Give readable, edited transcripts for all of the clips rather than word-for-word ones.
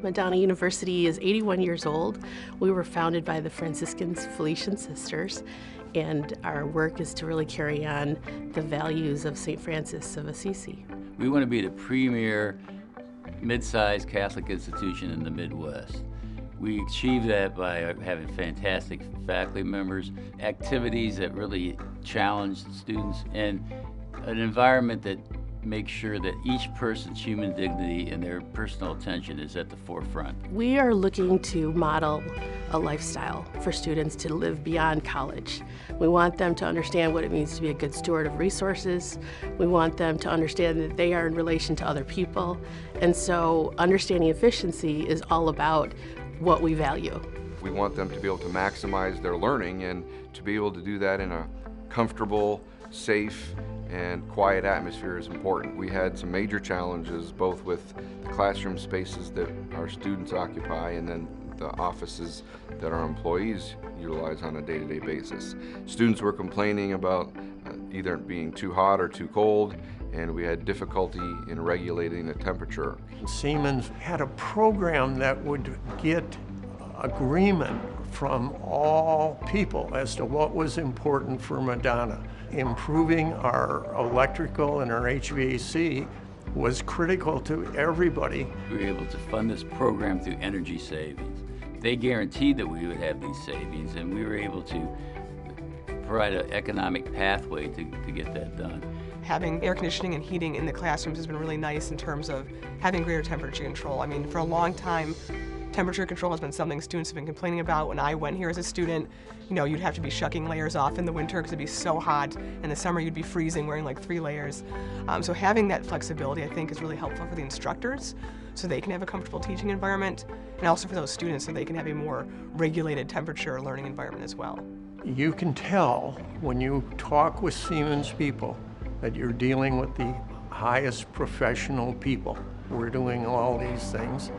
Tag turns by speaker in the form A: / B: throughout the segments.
A: Madonna University is 81 years old. We were founded by the Franciscan Felician Sisters, and our work is to really carry on the values of St. Francis of Assisi.
B: We want to be the premier mid-sized Catholic institution in the Midwest. We achieve that by having fantastic faculty members, activities that really challenge the students, and an environment that makes sure that each person's human dignity and their personal attention is at the forefront.
A: We are looking to model a lifestyle for students to live beyond college. We want them to understand what it means to be a good steward of resources. We want them to understand that they are in relation to other people. And so understanding efficiency is all about what we value.
C: We want them to be able to maximize their learning and to be able to do that in a comfortable, safe, and quiet atmosphere is important. We had some major challenges both with the classroom spaces that our students occupy and then the offices that our employees utilize on a day-to-day basis. Students were complaining about either being too hot or too cold, and we had difficulty in regulating the temperature.
D: Siemens had a program that would get agreement from all people as to what was important for Madonna. Improving our electrical and our HVAC was critical to everybody.
B: We were able to fund this program through energy savings. They guaranteed that we would have these savings, and we were able to provide an economic pathway to get that done.
E: Having air conditioning and heating in the classrooms has been really nice in terms of having greater temperature control. I mean, for a long time, temperature control has been something students have been complaining about. When I went here as a student, you know, you'd have to be shucking layers off in the winter because it'd be so hot. In the summer, you'd be freezing, wearing like 3 layers. So having that flexibility, I think, is really helpful for the instructors so they can have a comfortable teaching environment, and also for those students so they can have a more regulated temperature learning environment as well.
D: You can tell when you talk with Siemens people that you're dealing with the highest professional people. We're doing all these things,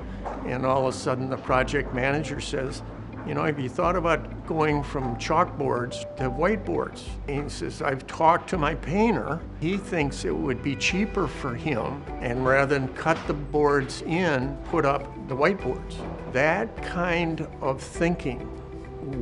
D: and all of a sudden the project manager says, you know, have you thought about going from chalkboards to whiteboards? And he says, I've talked to my painter. He thinks it would be cheaper for him, and rather than cut the boards in, put up the whiteboards. That kind of thinking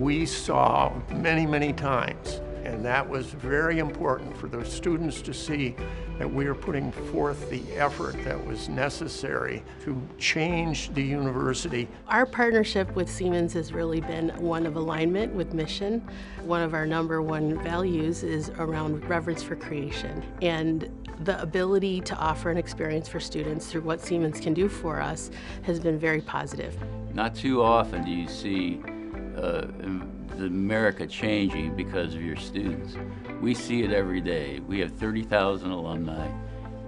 D: we saw many, many times. And that was very important for the students to see that we are putting forth the effort that was necessary to change the university.
A: Our partnership with Siemens has really been one of alignment with mission. One of our #1 values is around reverence for creation, and the ability to offer an experience for students through what Siemens can do for us has been very positive.
B: Not too often do you see America changing because of your students. We see it every day. We have 30,000 alumni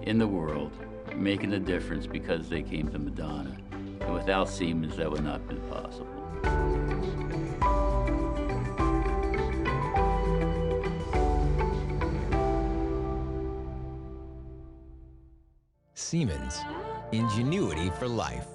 B: in the world making a difference because they came to Madonna. And without Siemens, that would not have been possible.
F: Siemens, ingenuity for life.